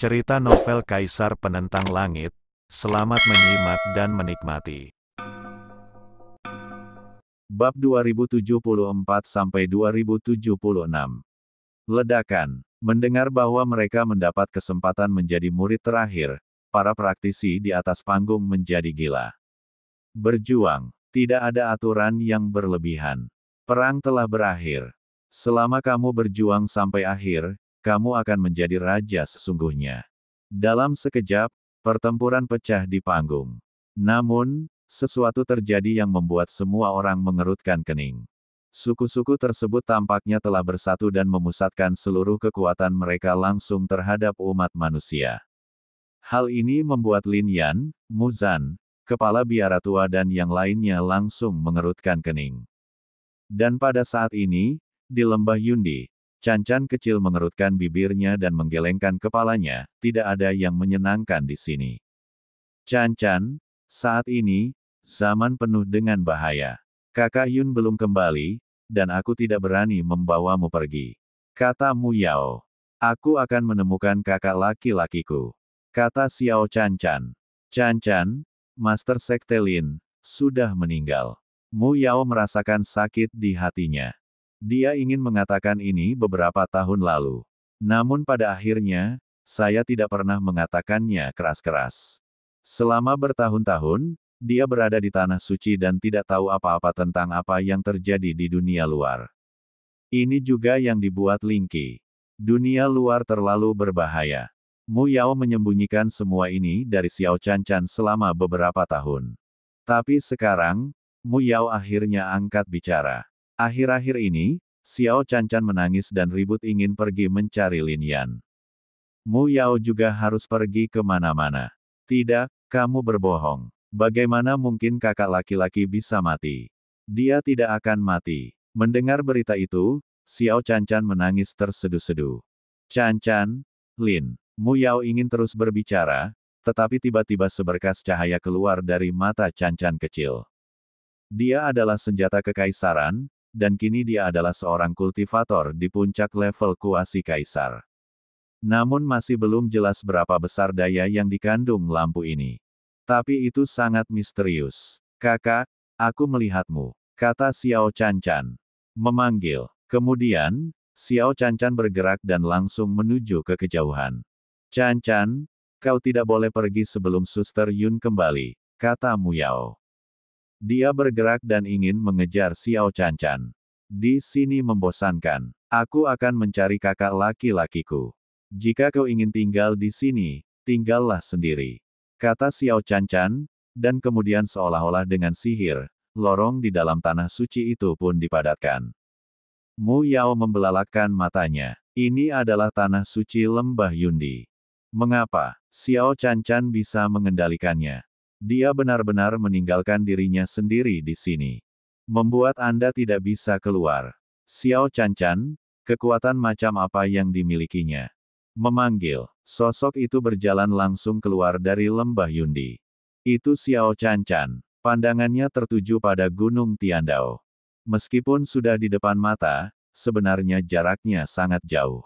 Cerita novel Kaisar Penentang Langit. Selamat menyimak dan menikmati. Bab 2074-2076. Ledakan. Mendengar bahwa mereka mendapat kesempatan menjadi murid terakhir, para praktisi di atas panggung menjadi gila. Berjuang. Tidak ada aturan yang berlebihan. Perang telah berakhir. Selama kamu berjuang sampai akhir, kamu akan menjadi raja sesungguhnya. Dalam sekejap, pertempuran pecah di panggung. Namun, sesuatu terjadi yang membuat semua orang mengerutkan kening. Suku-suku tersebut tampaknya telah bersatu dan memusatkan seluruh kekuatan mereka langsung terhadap umat manusia. Hal ini membuat Lin Yan, Muzan, kepala biara tua dan yang lainnya langsung mengerutkan kening. Dan pada saat ini, di lembah Yundi, Can-Can kecil mengerutkan bibirnya dan menggelengkan kepalanya, tidak ada yang menyenangkan di sini. Can-Can, saat ini, zaman penuh dengan bahaya. Kakak Yun belum kembali, dan aku tidak berani membawamu pergi. Kata Mu Yao. Aku akan menemukan kakak laki-lakiku. Kata Xiao Can-Can. Can-Can, Master Sekte Lin, sudah meninggal. Mu Yao merasakan sakit di hatinya. Dia ingin mengatakan ini beberapa tahun lalu. Namun pada akhirnya, saya tidak pernah mengatakannya keras-keras. Selama bertahun-tahun, dia berada di tanah suci dan tidak tahu apa-apa tentang apa yang terjadi di dunia luar. Ini juga yang dibuat Ling Qi. Dunia luar terlalu berbahaya. Mu Yao menyembunyikan semua ini dari Xiao Can-Can selama beberapa tahun. Tapi sekarang, Mu Yao akhirnya angkat bicara. Akhir-akhir ini, Xiao Can-Can menangis dan ribut ingin pergi mencari Lin Yan. Mu Yao juga harus pergi ke mana-mana. Tidak, kamu berbohong. Bagaimana mungkin kakak laki-laki bisa mati? Dia tidak akan mati. Mendengar berita itu, Xiao Can-Can menangis terseduh-seduh. Can-Can, Lin. Mu Yao ingin terus berbicara, tetapi tiba-tiba seberkas cahaya keluar dari mata Can-Can kecil. Dia adalah senjata kekaisaran, dan kini dia adalah seorang kultivator di puncak level kuasi kaisar. Namun masih belum jelas berapa besar daya yang dikandung lampu ini. Tapi itu sangat misterius. Kakak, aku melihatmu, kata Xiao Can-Can. Memanggil. Kemudian, Xiao Can-Can bergerak dan langsung menuju ke kejauhan. Can-Can, kau tidak boleh pergi sebelum Suster Yun kembali, kata Mu Yao. Dia bergerak dan ingin mengejar Xiao Can-Can. Di sini membosankan. Aku akan mencari kakak laki-lakiku. Jika kau ingin tinggal di sini, tinggallah sendiri. Kata Xiao Can-Can, dan kemudian seolah-olah dengan sihir, lorong di dalam tanah suci itu pun dipadatkan. Mu Yao membelalakkan matanya. Ini adalah tanah suci lembah Yundi. Mengapa Xiao Can-Can bisa mengendalikannya? Dia benar-benar meninggalkan dirinya sendiri di sini. Membuat Anda tidak bisa keluar. Xiao Can-Can, kekuatan macam apa yang dimilikinya? Memanggil. Sosok itu berjalan langsung keluar dari lembah Yundi. Itu Xiao Can-Can. Pandangannya tertuju pada Gunung Tiandao. Meskipun sudah di depan mata, sebenarnya jaraknya sangat jauh.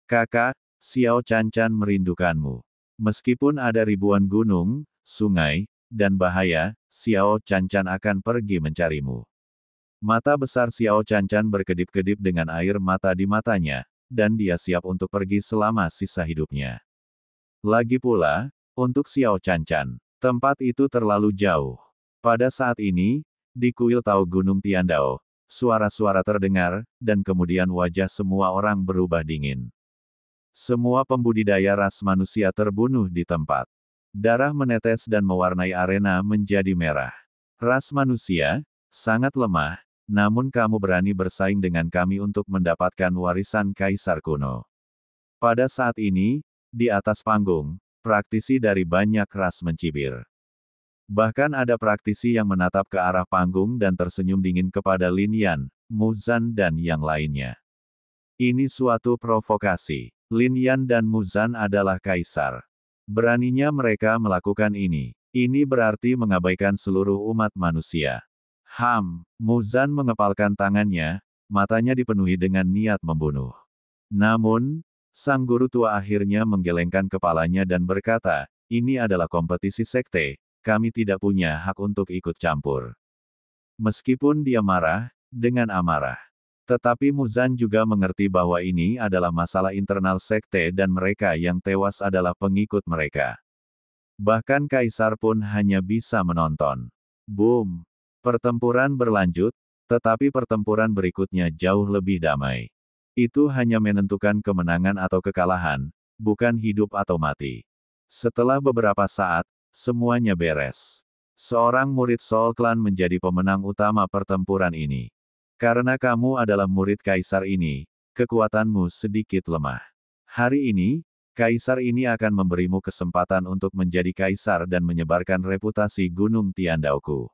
Kakak, Xiao Can-Can merindukanmu. Meskipun ada ribuan gunung, sungai, dan bahaya, Xiao Can-Can akan pergi mencarimu. Mata besar Xiao Can-Can berkedip-kedip dengan air mata di matanya, dan dia siap untuk pergi selama sisa hidupnya. Lagi pula, untuk Xiao Can-Can, tempat itu terlalu jauh. Pada saat ini, di kuil Tao Gunung Tiandao, suara-suara terdengar, dan kemudian wajah semua orang berubah dingin. Semua pembudidaya ras manusia terbunuh di tempat. Darah menetes dan mewarnai arena menjadi merah. Ras manusia, sangat lemah, namun kamu berani bersaing dengan kami untuk mendapatkan warisan kaisar kuno. Pada saat ini, di atas panggung, praktisi dari banyak ras mencibir. Bahkan ada praktisi yang menatap ke arah panggung dan tersenyum dingin kepada Lin Yan, Muzan dan yang lainnya. Ini suatu provokasi. Lin Yan dan Muzan adalah kaisar. Beraninya mereka melakukan ini. Ini berarti mengabaikan seluruh umat manusia. Muzan mengepalkan tangannya, matanya dipenuhi dengan niat membunuh. Namun, Sang guru tua akhirnya menggelengkan kepalanya dan berkata, ini adalah kompetisi sekte, kami tidak punya hak untuk ikut campur. Meskipun dia marah, dengan amarah. Tetapi Muzan juga mengerti bahwa ini adalah masalah internal sekte dan mereka yang tewas adalah pengikut mereka. Bahkan Kaisar pun hanya bisa menonton. Boom! Pertempuran berlanjut, tetapi pertempuran berikutnya jauh lebih damai. Itu hanya menentukan kemenangan atau kekalahan, bukan hidup atau mati. Setelah beberapa saat, semuanya beres. Seorang murid Soul Clan menjadi pemenang utama pertempuran ini. Karena kamu adalah murid Kaisar ini, kekuatanmu sedikit lemah. Hari ini, Kaisar ini akan memberimu kesempatan untuk menjadi Kaisar dan menyebarkan reputasi Gunung Tiandauku.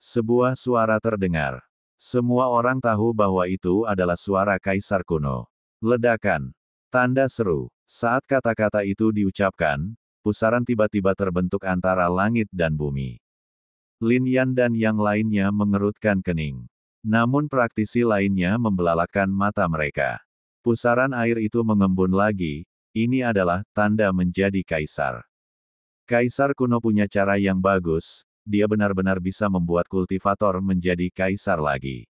Sebuah suara terdengar. Semua orang tahu bahwa itu adalah suara Kaisar kuno. Ledakan. Tanda seru. Saat kata-kata itu diucapkan, pusaran tiba-tiba terbentuk antara langit dan bumi. Lin Yan dan yang lainnya mengerutkan kening. Namun praktisi lainnya membelalakkan mata mereka. Pusaran air itu mengembun lagi, ini adalah tanda menjadi Kaisar. Kaisar kuno punya cara yang bagus, dia benar-benar bisa membuat kultivator menjadi Kaisar lagi.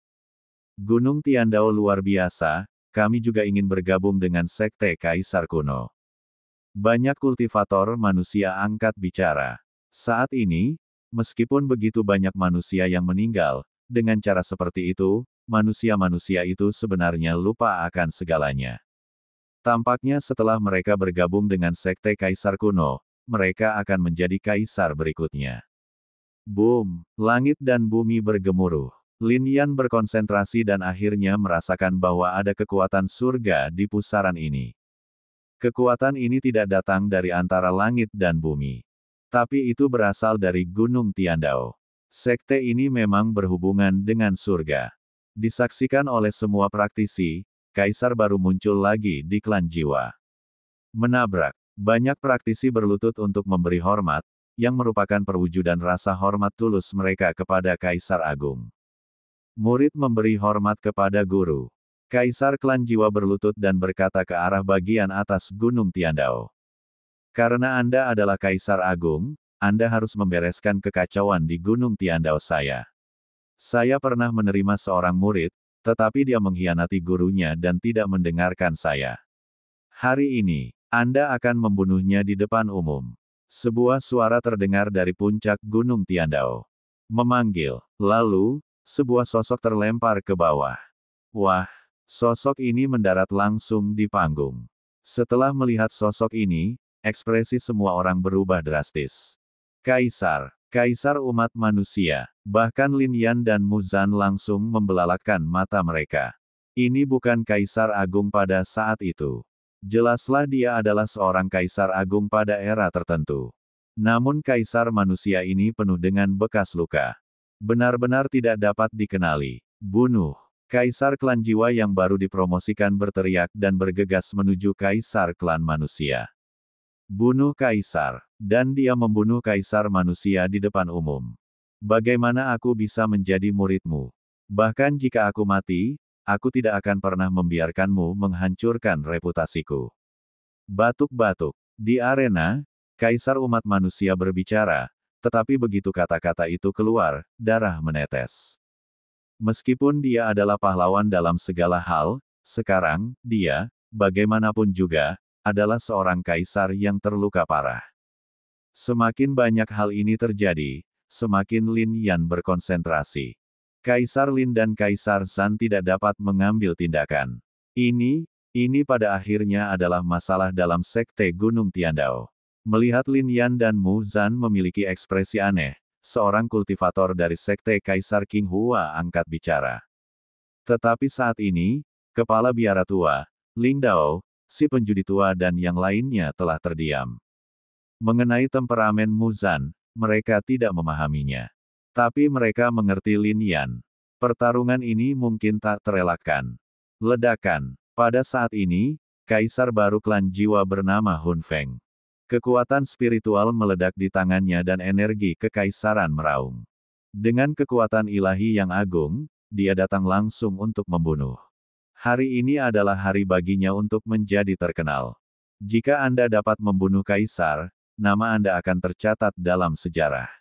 Gunung Tiandao luar biasa, kami juga ingin bergabung dengan sekte Kaisar kuno. Banyak kultivator manusia angkat bicara. Saat ini, meskipun begitu banyak manusia yang meninggal, dengan cara seperti itu, manusia-manusia itu sebenarnya lupa akan segalanya. Tampaknya setelah mereka bergabung dengan sekte Kaisar kuno, mereka akan menjadi Kaisar berikutnya. Boom! Langit dan bumi bergemuruh. Lin Yan berkonsentrasi dan akhirnya merasakan bahwa ada kekuatan surga di pusaran ini. Kekuatan ini tidak datang dari antara langit dan bumi. Tapi itu berasal dari Gunung Tiandao. Sekte ini memang berhubungan dengan surga. Disaksikan oleh semua praktisi, Kaisar baru muncul lagi di klan jiwa. Menabrak. Banyak praktisi berlutut untuk memberi hormat, yang merupakan perwujudan rasa hormat tulus mereka kepada Kaisar Agung. Murid memberi hormat kepada guru. Kaisar klan jiwa berlutut dan berkata ke arah bagian atas Gunung Tiandao. Karena Anda adalah Kaisar Agung, Anda harus membereskan kekacauan di Gunung Tiandao saya. Saya pernah menerima seorang murid, tetapi dia mengkhianati gurunya dan tidak mendengarkan saya. Hari ini, Anda akan membunuhnya di depan umum. Sebuah suara terdengar dari puncak Gunung Tiandao. Memanggil. Lalu, sebuah sosok terlempar ke bawah. Wah, sosok ini mendarat langsung di panggung. Setelah melihat sosok ini, ekspresi semua orang berubah drastis. Kaisar, Kaisar umat manusia. Bahkan Lin Yan dan Muzan langsung membelalakkan mata mereka. Ini bukan Kaisar Agung pada saat itu. Jelaslah dia adalah seorang Kaisar Agung pada era tertentu. Namun Kaisar manusia ini penuh dengan bekas luka. Benar-benar tidak dapat dikenali. Bunuh. Kaisar klan jiwa yang baru dipromosikan berteriak dan bergegas menuju Kaisar klan manusia. Bunuh Kaisar. Dan dia membunuh Kaisar manusia di depan umum. Bagaimana aku bisa menjadi muridmu? Bahkan jika aku mati, aku tidak akan pernah membiarkanmu menghancurkan reputasiku. Batuk-batuk. Di arena, Kaisar umat manusia berbicara, tetapi begitu kata-kata itu keluar, darah menetes. Meskipun dia adalah pahlawan dalam segala hal, sekarang, dia, bagaimanapun juga, adalah seorang kaisar yang terluka parah. Semakin banyak hal ini terjadi, semakin Lin Yan berkonsentrasi. Kaisar Lin dan Kaisar Zhan tidak dapat mengambil tindakan. Ini pada akhirnya adalah masalah dalam sekte Gunung Tiandao. Melihat Lin Yan dan Mu Zhan memiliki ekspresi aneh, seorang kultivator dari sekte Kaisar King Hua angkat bicara. Tetapi saat ini, kepala biara tua, Ling Dao, si penjudi tua dan yang lainnya telah terdiam. Mengenai temperamen Mu Zhan, mereka tidak memahaminya. Tapi mereka mengerti Lin Yan. Pertarungan ini mungkin tak terelakkan. Ledakan. Pada saat ini, Kaisar baru klan jiwa bernama Hun Feng. Kekuatan spiritual meledak di tangannya dan energi kekaisaran meraung. Dengan kekuatan ilahi yang agung, dia datang langsung untuk membunuh. Hari ini adalah hari baginya untuk menjadi terkenal. Jika Anda dapat membunuh kaisar, nama Anda akan tercatat dalam sejarah.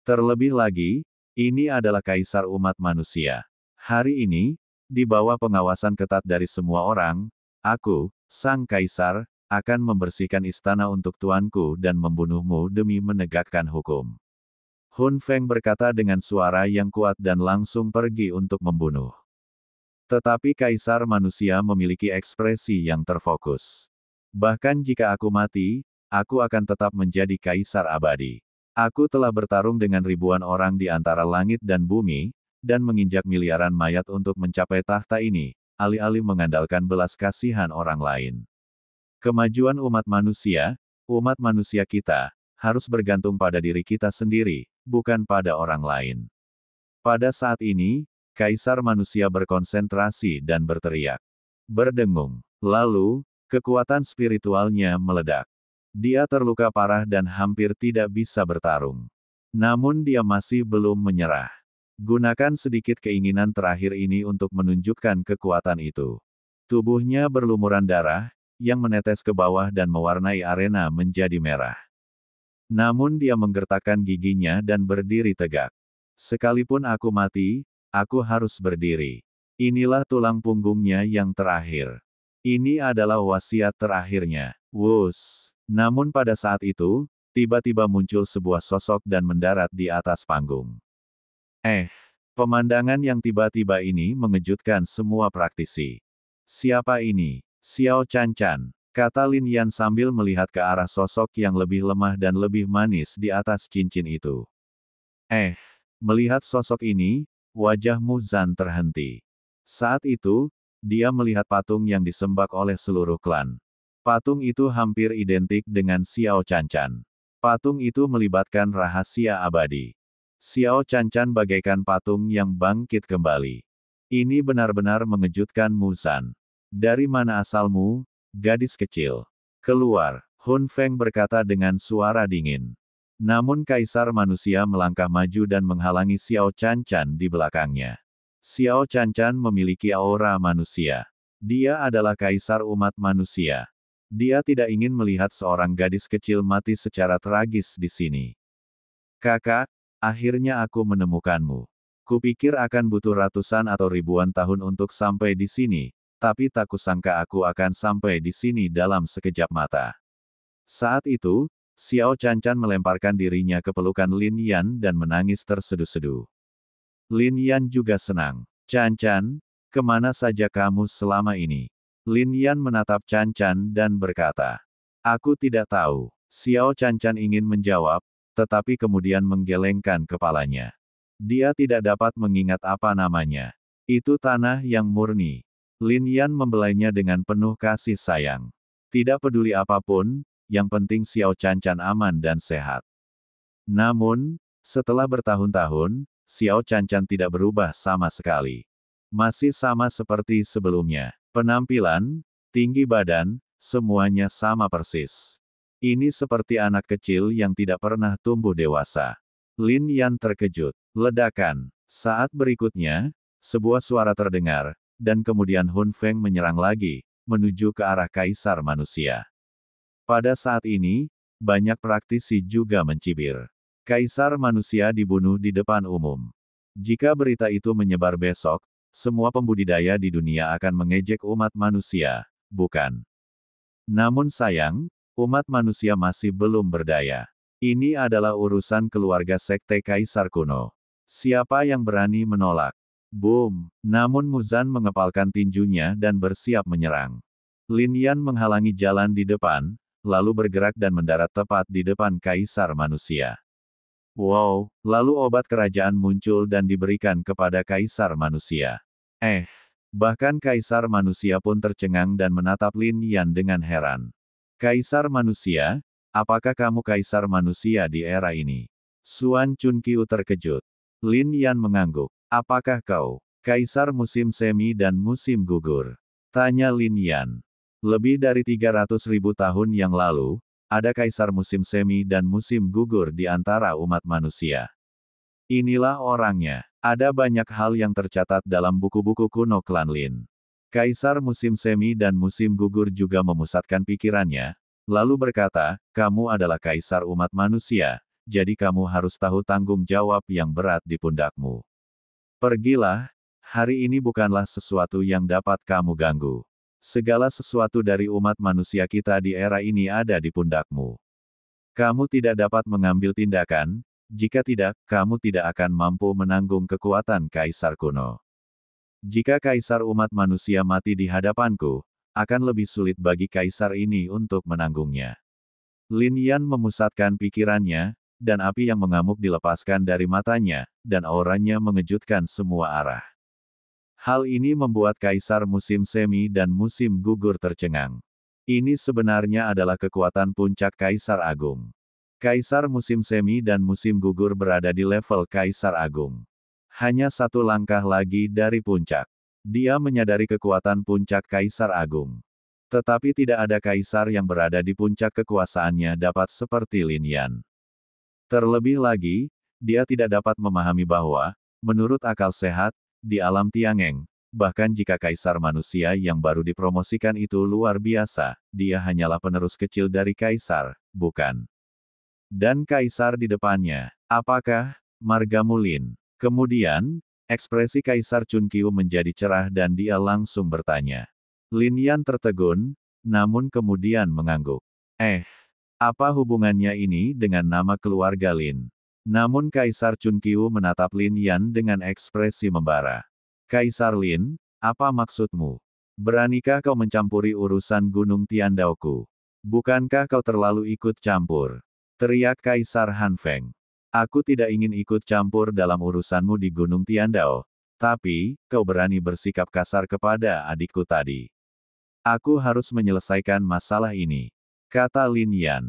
Terlebih lagi, ini adalah kaisar umat manusia. Hari ini, di bawah pengawasan ketat dari semua orang, aku, sang kaisar, akan membersihkan istana untuk tuanku dan membunuhmu demi menegakkan hukum. Hun Feng berkata dengan suara yang kuat dan langsung pergi untuk membunuh. Tetapi kaisar manusia memiliki ekspresi yang terfokus. Bahkan jika aku mati, aku akan tetap menjadi kaisar abadi. Aku telah bertarung dengan ribuan orang di antara langit dan bumi, dan menginjak miliaran mayat untuk mencapai tahta ini, alih-alih mengandalkan belas kasihan orang lain. Kemajuan umat manusia kita, harus bergantung pada diri kita sendiri, bukan pada orang lain. Pada saat ini, kaisar manusia berkonsentrasi dan berteriak. Berdengung. Lalu, kekuatan spiritualnya meledak. Dia terluka parah dan hampir tidak bisa bertarung. Namun dia masih belum menyerah. Gunakan sedikit keinginan terakhir ini untuk menunjukkan kekuatan itu. Tubuhnya berlumuran darah, yang menetes ke bawah dan mewarnai arena menjadi merah. Namun dia menggertakkan giginya dan berdiri tegak. Sekalipun aku mati, aku harus berdiri. Inilah tulang punggungnya yang terakhir. Ini adalah wasiat terakhirnya. Wus. Namun pada saat itu, tiba-tiba muncul sebuah sosok dan mendarat di atas panggung. Pemandangan yang tiba-tiba ini mengejutkan semua praktisi. Siapa ini? Xiao Canchan, kata Lin Yan sambil melihat ke arah sosok yang lebih lemah dan lebih manis di atas cincin itu. Melihat sosok ini, wajah Muzan terhenti. Saat itu, dia melihat patung yang disembah oleh seluruh klan. Patung itu hampir identik dengan Xiao Canchan. Patung itu melibatkan rahasia abadi. Xiao Canchan bagaikan patung yang bangkit kembali. Ini benar-benar mengejutkan Muzan. Dari mana asalmu, gadis kecil? Keluar, Hun Feng berkata dengan suara dingin. Namun kaisar manusia melangkah maju dan menghalangi Xiao Canchan di belakangnya. Xiao Canchan memiliki aura manusia. Dia adalah kaisar umat manusia. Dia tidak ingin melihat seorang gadis kecil mati secara tragis di sini. Kakak, akhirnya aku menemukanmu. Kupikir akan butuh ratusan atau ribuan tahun untuk sampai di sini, tapi tak kusangka aku akan sampai di sini dalam sekejap mata. Saat itu, Xiao Canchan melemparkan dirinya ke pelukan Lin Yan dan menangis terseduh-seduh. Lin Yan juga senang. Canchan, kemana saja kamu selama ini? Lin Yan menatap Canchan dan berkata, aku tidak tahu. Xiao Canchan ingin menjawab, tetapi kemudian menggelengkan kepalanya. Dia tidak dapat mengingat apa namanya. Itu tanah yang murni. Lin Yan membelainya dengan penuh kasih sayang. Tidak peduli apapun, yang penting Xiao Canchan aman dan sehat. Namun, setelah bertahun-tahun, Xiao Canchan tidak berubah sama sekali. Masih sama seperti sebelumnya. Penampilan, tinggi badan, semuanya sama persis. Ini seperti anak kecil yang tidak pernah tumbuh dewasa. Lin Yan terkejut. Ledakan. Saat berikutnya, sebuah suara terdengar, dan kemudian Hun Feng menyerang lagi, menuju ke arah kaisar manusia. Pada saat ini, banyak praktisi juga mencibir. Kaisar manusia dibunuh di depan umum. Jika berita itu menyebar besok, semua pembudidaya di dunia akan mengejek umat manusia, bukan? Namun sayang, umat manusia masih belum berdaya. Ini adalah urusan keluarga sekte kaisar kuno. Siapa yang berani menolak? Boom! Namun Muzan mengepalkan tinjunya dan bersiap menyerang. Lin Yan menghalangi jalan di depan, lalu bergerak dan mendarat tepat di depan kaisar manusia. Wow, lalu obat kerajaan muncul dan diberikan kepada kaisar manusia. Bahkan kaisar manusia pun tercengang dan menatap Lin Yan dengan heran. Kaisar manusia, apakah kamu kaisar manusia di era ini? Xuan Chunqiu terkejut. Lin Yan mengangguk. Apakah kau, kaisar musim semi dan musim gugur? Tanya Lin Yan. Lebih dari 300.000 tahun yang lalu, ada kaisar musim semi dan musim gugur di antara umat manusia. Inilah orangnya. Ada banyak hal yang tercatat dalam buku-buku kuno klan Lin. Kaisar musim semi dan musim gugur juga memusatkan pikirannya, lalu berkata, kamu adalah kaisar umat manusia, jadi kamu harus tahu tanggung jawab yang berat di pundakmu. Pergilah, hari ini bukanlah sesuatu yang dapat kamu ganggu. Segala sesuatu dari umat manusia kita di era ini ada di pundakmu. Kamu tidak dapat mengambil tindakan, jika tidak, kamu tidak akan mampu menanggung kekuatan kaisar kuno. Jika kaisar umat manusia mati di hadapanku, akan lebih sulit bagi kaisar ini untuk menanggungnya. Lin Yan memusatkan pikirannya, dan api yang mengamuk dilepaskan dari matanya, dan auranya mengejutkan semua arah. Hal ini membuat kaisar musim semi dan musim gugur tercengang. Ini sebenarnya adalah kekuatan puncak kaisar agung. Kaisar musim semi dan musim gugur berada di level kaisar agung. Hanya satu langkah lagi dari puncak. Dia menyadari kekuatan puncak kaisar agung. Tetapi tidak ada kaisar yang berada di puncak kekuasaannya dapat seperti Lin Yan. Terlebih lagi, dia tidak dapat memahami bahwa, menurut akal sehat, di alam Tiangeng, bahkan jika kaisar manusia yang baru dipromosikan itu luar biasa, dia hanyalah penerus kecil dari kaisar, bukan? Dan kaisar di depannya, apakah? Margamu Lin. Kemudian, ekspresi Kaisar Chun Qiu menjadi cerah dan dia langsung bertanya. Lin Yan tertegun, namun kemudian mengangguk. Apa hubungannya ini dengan nama keluarga Lin? Namun Kaisar Chun Qiu menatap Lin Yan dengan ekspresi membara. Kaisar Lin, apa maksudmu? Beranikah kau mencampuri urusan Gunung Tiandaoku? Bukankah kau terlalu ikut campur? Teriak Kaisar Han Feng. Aku tidak ingin ikut campur dalam urusanmu di Gunung Tiandao, tapi, kau berani bersikap kasar kepada adikku tadi. Aku harus menyelesaikan masalah ini, kata Lin Yan.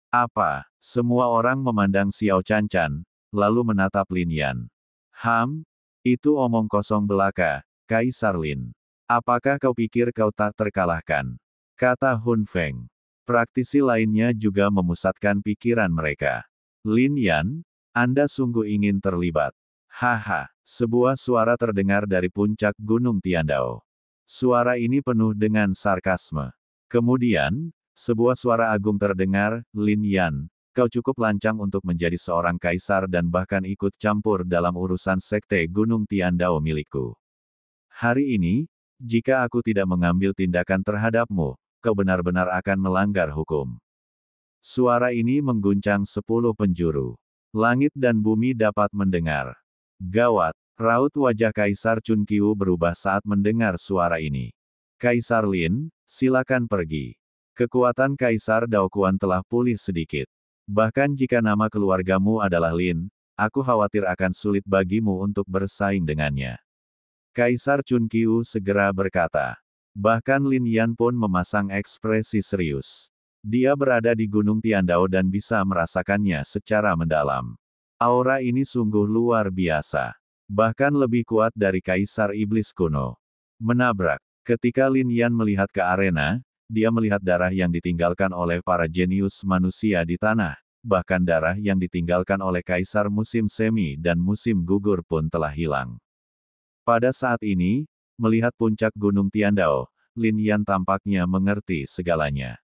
Apa? Semua orang memandang Xiao Canchan, lalu menatap Lin Yan. Itu omong kosong belaka, Kaisar Lin. Apakah kau pikir kau tak terkalahkan? Kata Hun Feng. Praktisi lainnya juga memusatkan pikiran mereka. Lin Yan, Anda sungguh ingin terlibat. Haha, sebuah suara terdengar dari puncak Gunung Tiandao. Suara ini penuh dengan sarkasme. Kemudian, sebuah suara agung terdengar, Lin Yan, kau cukup lancang untuk menjadi seorang kaisar dan bahkan ikut campur dalam urusan sekte Gunung Tiandao milikku. Hari ini, jika aku tidak mengambil tindakan terhadapmu, kau benar-benar akan melanggar hukum. Suara ini mengguncang 10 penjuru. Langit dan bumi dapat mendengar. Gawat, raut wajah Kaisar Chun Qiu berubah saat mendengar suara ini. Kaisar Lin, silakan pergi. Kekuatan Kaisar Daoquan telah pulih sedikit. Bahkan jika nama keluargamu adalah Lin, aku khawatir akan sulit bagimu untuk bersaing dengannya. Kaisar Chun Qiu segera berkata. Bahkan Lin Yan pun memasang ekspresi serius. Dia berada di Gunung Tiandao dan bisa merasakannya secara mendalam. Aura ini sungguh luar biasa. Bahkan lebih kuat dari Kaisar Iblis kuno. Menabrak. Ketika Lin Yan melihat ke arena, dia melihat darah yang ditinggalkan oleh para jenius manusia di tanah. Bahkan darah yang ditinggalkan oleh Kaisar musim semi dan musim gugur pun telah hilang. Pada saat ini, melihat puncak Gunung Tiandao, Lin Yan tampaknya mengerti segalanya.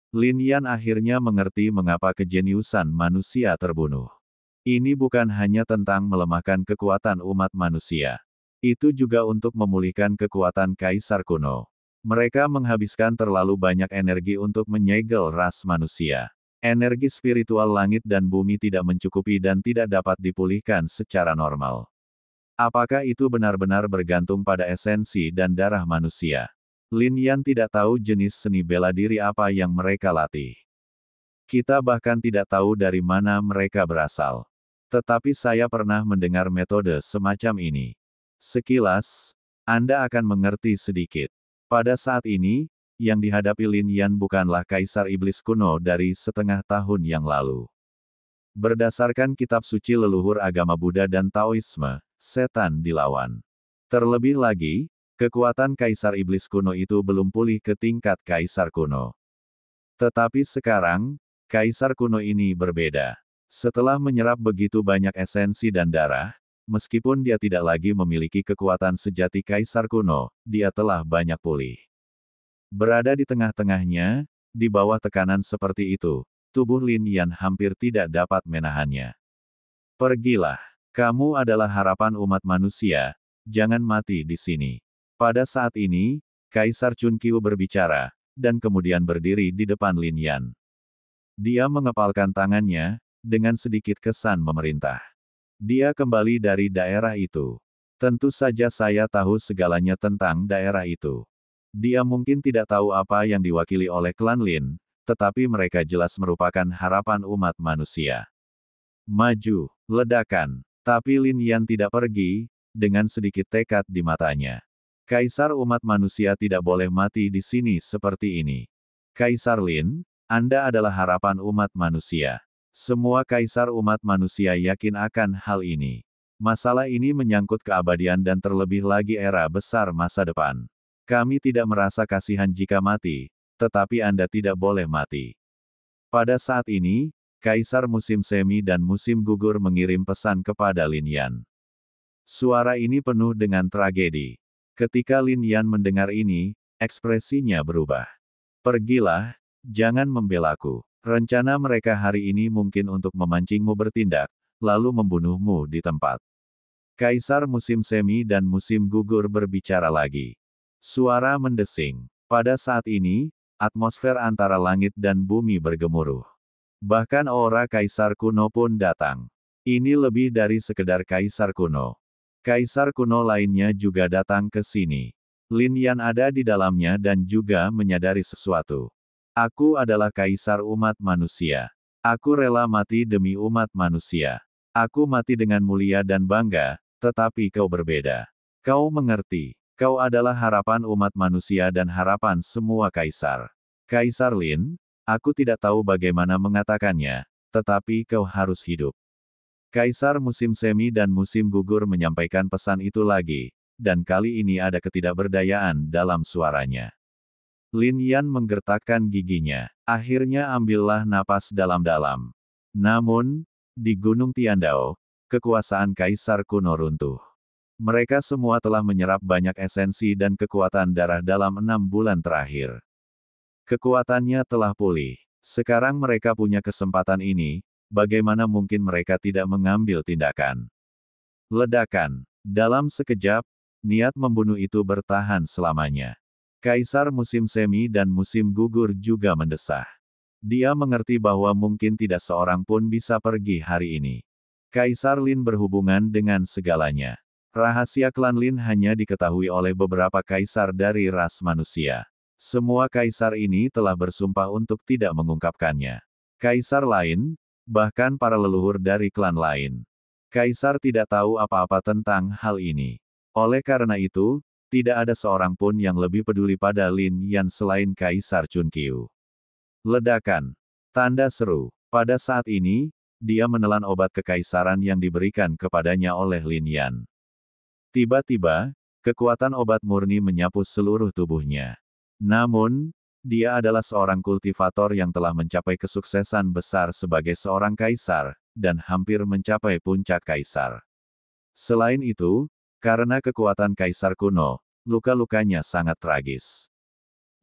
Lin Yan akhirnya mengerti mengapa kejeniusan manusia terbunuh. Ini bukan hanya tentang melemahkan kekuatan umat manusia. Itu juga untuk memulihkan kekuatan kaisar kuno. Mereka menghabiskan terlalu banyak energi untuk menyegel ras manusia. Energi spiritual langit dan bumi tidak mencukupi dan tidak dapat dipulihkan secara normal. Apakah itu benar-benar bergantung pada esensi dan darah manusia? Lin Yan tidak tahu jenis seni bela diri apa yang mereka latih. Kita bahkan tidak tahu dari mana mereka berasal. Tetapi saya pernah mendengar metode semacam ini. Sekilas, Anda akan mengerti sedikit. Pada saat ini, yang dihadapi Lin Yan bukanlah Kaisar Iblis kuno dari setengah tahun yang lalu. Berdasarkan kitab suci leluhur agama Buddha dan Taoisme, setan dilawan. Terlebih lagi, kekuatan Kaisar Iblis kuno itu belum pulih ke tingkat Kaisar kuno. Tetapi sekarang, Kaisar kuno ini berbeda. Setelah menyerap begitu banyak esensi dan darah, meskipun dia tidak lagi memiliki kekuatan sejati kaisar kuno, dia telah banyak pulih. Berada di tengah-tengahnya, di bawah tekanan seperti itu, tubuh Lin Yan hampir tidak dapat menahannya. Pergilah. Kamu adalah harapan umat manusia, jangan mati di sini. Pada saat ini, Kaisar Chunqiu berbicara, dan kemudian berdiri di depan Lin Yan. Dia mengepalkan tangannya, dengan sedikit kesan memerintah. Dia kembali dari daerah itu. Tentu saja saya tahu segalanya tentang daerah itu. Dia mungkin tidak tahu apa yang diwakili oleh klan Lin, tetapi mereka jelas merupakan harapan umat manusia. Maju, ledakan. Tapi Lin Yan tidak pergi, dengan sedikit tekad di matanya. Kaisar umat manusia tidak boleh mati di sini seperti ini. Kaisar Lin, Anda adalah harapan umat manusia. Semua kaisar umat manusia yakin akan hal ini. Masalah ini menyangkut keabadian dan terlebih lagi era besar masa depan. Kami tidak merasa kasihan jika mati, tetapi Anda tidak boleh mati. Pada saat ini, Kaisar musim semi dan musim gugur mengirim pesan kepada Lin Yan. Suara ini penuh dengan tragedi. Ketika Lin Yan mendengar ini, ekspresinya berubah. Pergilah, jangan membelaku. Rencana mereka hari ini mungkin untuk memancingmu bertindak, lalu membunuhmu di tempat. Kaisar musim semi dan musim gugur berbicara lagi. Suara mendesing. Pada saat ini, atmosfer antara langit dan bumi bergemuruh. Bahkan aura kaisar kuno pun datang. Ini lebih dari sekedar kaisar kuno. Kaisar kuno lainnya juga datang ke sini. Lin Yan ada di dalamnya dan juga menyadari sesuatu. Aku adalah kaisar umat manusia. Aku rela mati demi umat manusia. Aku mati dengan mulia dan bangga, tetapi kau berbeda. Kau mengerti. Kau adalah harapan umat manusia dan harapan semua kaisar. Kaisar Lin, aku tidak tahu bagaimana mengatakannya, tetapi kau harus hidup. Kaisar musim semi dan musim gugur menyampaikan pesan itu lagi, dan kali ini ada ketidakberdayaan dalam suaranya. Lin Yan menggertakkan giginya. Akhirnya ambillah napas dalam-dalam. Namun, di Gunung Tiandao, kekuasaan kaisar kuno runtuh. Mereka semua telah menyerap banyak esensi dan kekuatan darah dalam 6 bulan terakhir. Kekuatannya telah pulih. Sekarang mereka punya kesempatan ini, bagaimana mungkin mereka tidak mengambil tindakan? Ledakan. Dalam sekejap, niat membunuh itu bertahan selamanya. Kaisar musim semi dan musim gugur juga mendesah. Dia mengerti bahwa mungkin tidak seorang pun bisa pergi hari ini. Kaisar Lin berhubungan dengan segalanya. Rahasia klan Lin hanya diketahui oleh beberapa kaisar dari ras manusia. Semua kaisar ini telah bersumpah untuk tidak mengungkapkannya. Kaisar lain, bahkan para leluhur dari klan lain. Kaisar tidak tahu apa-apa tentang hal ini. Oleh karena itu, tidak ada seorang pun yang lebih peduli pada Lin Yan selain Kaisar Chunqiu. Ledakan. Tanda seru. Pada saat ini, dia menelan obat kekaisaran yang diberikan kepadanya oleh Lin Yan. Tiba-tiba, kekuatan obat murni menyapu seluruh tubuhnya. Namun, dia adalah seorang kultivator yang telah mencapai kesuksesan besar sebagai seorang kaisar, dan hampir mencapai puncak kaisar. Selain itu, karena kekuatan kaisar kuno, luka-lukanya sangat tragis.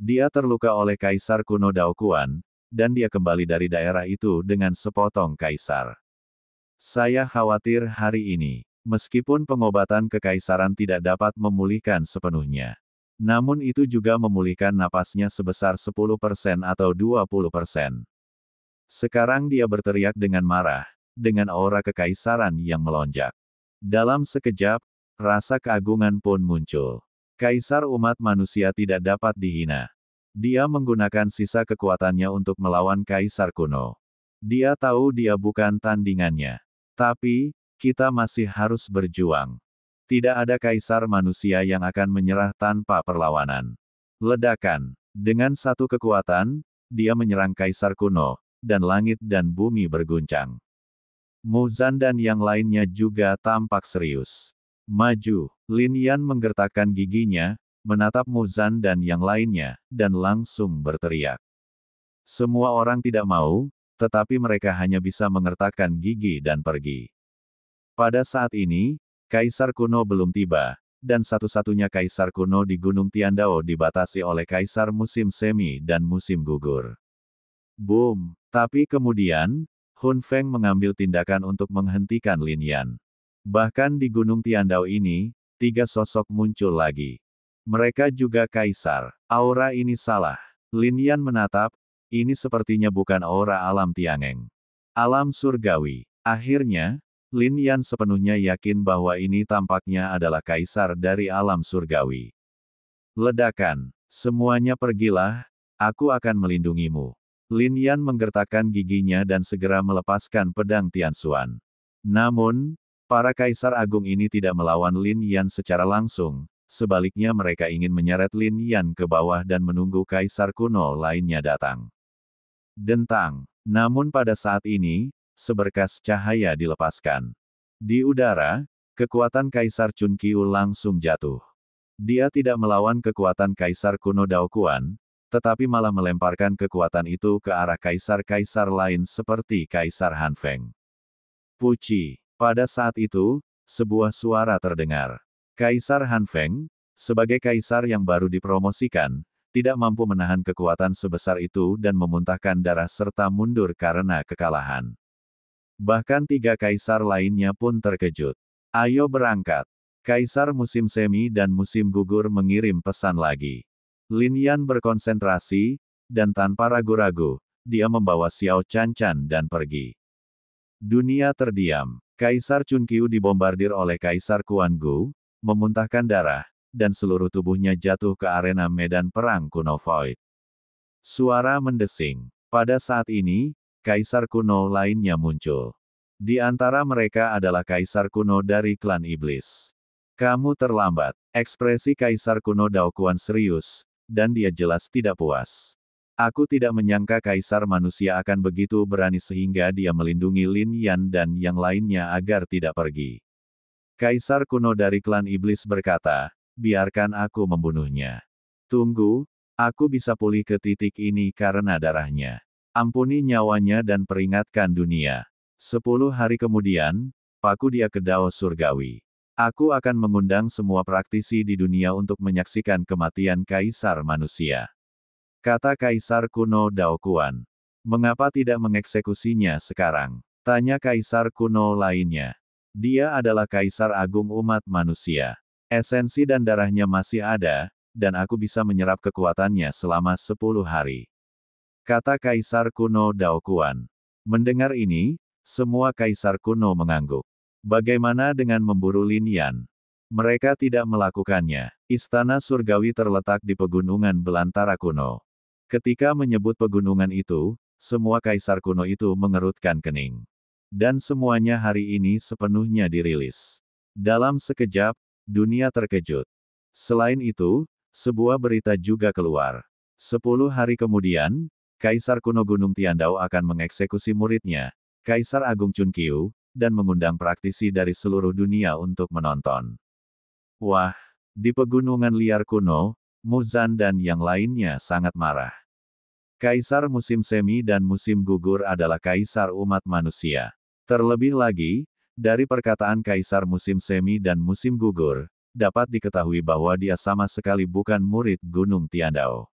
Dia terluka oleh kaisar kuno Daoquan, dan dia kembali dari daerah itu dengan sepotong kaisar. Saya khawatir hari ini, meskipun pengobatan kekaisaran tidak dapat memulihkan sepenuhnya. Namun itu juga memulihkan napasnya sebesar 10% atau 20%. Sekarang dia berteriak dengan marah, dengan aura kekaisaran yang melonjak. Dalam sekejap, rasa keagungan pun muncul. Kaisar umat manusia tidak dapat dihina. Dia menggunakan sisa kekuatannya untuk melawan kaisar kuno. Dia tahu dia bukan tandingannya. Tapi, kita masih harus berjuang. Tidak ada kaisar manusia yang akan menyerah tanpa perlawanan. Ledakan. Dengan satu kekuatan, dia menyerang kaisar kuno, dan langit dan bumi berguncang. Muzan dan yang lainnya juga tampak serius. Maju. Lin Yan menggertakkan giginya, menatap Muzan dan yang lainnya, dan langsung berteriak. Semua orang tidak mau, tetapi mereka hanya bisa mengertakkan gigi dan pergi. Pada saat ini, Kaisar kuno belum tiba, dan satu-satunya kaisar kuno di Gunung Tiandao dibatasi oleh kaisar musim semi dan musim gugur. Boom! Tapi kemudian, Hun Feng mengambil tindakan untuk menghentikan Lin Yan. Bahkan di Gunung Tiandao ini, 3 sosok muncul lagi. Mereka juga kaisar. Aura ini salah. Lin Yan menatap, ini sepertinya bukan aura alam Tiangeng. Alam surgawi. Akhirnya, Lin Yan sepenuhnya yakin bahwa ini tampaknya adalah kaisar dari alam surgawi. Ledakan. Semuanya pergilah, aku akan melindungimu. Lin Yan menggertakkan giginya dan segera melepaskan pedang Tianxuan. Namun, para kaisar agung ini tidak melawan Lin Yan secara langsung, sebaliknya mereka ingin menyeret Lin Yan ke bawah dan menunggu kaisar kuno lainnya datang. Dentang. Namun pada saat ini, seberkas cahaya dilepaskan. Di udara, kekuatan Kaisar Chun Qiu langsung jatuh. Dia tidak melawan kekuatan Kaisar kuno Dao Quan, tetapi malah melemparkan kekuatan itu ke arah kaisar-kaisar lain seperti Kaisar Han Feng. Puci. Pada saat itu, sebuah suara terdengar. Kaisar Han Feng, sebagai kaisar yang baru dipromosikan, tidak mampu menahan kekuatan sebesar itu dan memuntahkan darah serta mundur karena kekalahan. Bahkan 3 kaisar lainnya pun terkejut. Ayo berangkat. Kaisar musim semi dan musim gugur mengirim pesan lagi. Lin Yan berkonsentrasi, dan tanpa ragu-ragu, dia membawa Xiao Canchan dan pergi. Dunia terdiam. Kaisar Chun Qiu dibombardir oleh Kaisar Quan Gu, memuntahkan darah, dan seluruh tubuhnya jatuh ke arena medan perang kuno Void. Suara mendesing. Pada saat ini, kaisar kuno lainnya muncul. Di antara mereka adalah kaisar kuno dari klan iblis. Kamu terlambat. Ekspresi kaisar kuno Dao Quan serius, dan dia jelas tidak puas. Aku tidak menyangka kaisar manusia akan begitu berani sehingga dia melindungi Lin Yan dan yang lainnya agar tidak pergi. Kaisar kuno dari klan iblis berkata, biarkan aku membunuhnya. Tunggu, aku bisa pulih ke titik ini karena darahnya. Ampuni nyawanya dan peringatkan dunia. 10 hari kemudian, paku dia ke Dao Surgawi. Aku akan mengundang semua praktisi di dunia untuk menyaksikan kematian kaisar manusia. Kata kaisar kuno Dao Quan. Mengapa tidak mengeksekusinya sekarang? Tanya kaisar kuno lainnya. Dia adalah kaisar agung umat manusia. Esensi dan darahnya masih ada, dan aku bisa menyerap kekuatannya selama 10 hari. Kata kaisar kuno Dao Quan. Mendengar ini, semua kaisar kuno mengangguk. Bagaimana dengan memburu Lin Yan? Mereka tidak melakukannya. Istana surgawi terletak di pegunungan belantara kuno. Ketika menyebut pegunungan itu, semua kaisar kuno itu mengerutkan kening. Dan semuanya hari ini sepenuhnya dirilis. Dalam sekejap, dunia terkejut. Selain itu, sebuah berita juga keluar. 10 hari kemudian, Kaisar kuno Gunung Tiandao akan mengeksekusi muridnya, Kaisar Agung Chun Qiu, dan mengundang praktisi dari seluruh dunia untuk menonton. Wah, di pegunungan liar kuno, Muzan dan yang lainnya sangat marah. Kaisar musim semi dan musim gugur adalah kaisar umat manusia. Terlebih lagi, dari perkataan kaisar musim semi dan musim gugur, dapat diketahui bahwa dia sama sekali bukan murid Gunung Tiandao.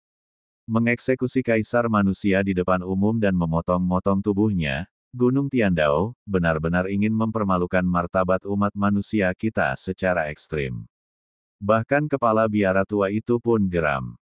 Mengeksekusi kaisar manusia di depan umum dan memotong-motong tubuhnya, Gunung Tiandao, benar-benar ingin mempermalukan martabat umat manusia kita secara ekstrim. Bahkan kepala biara tua itu pun geram.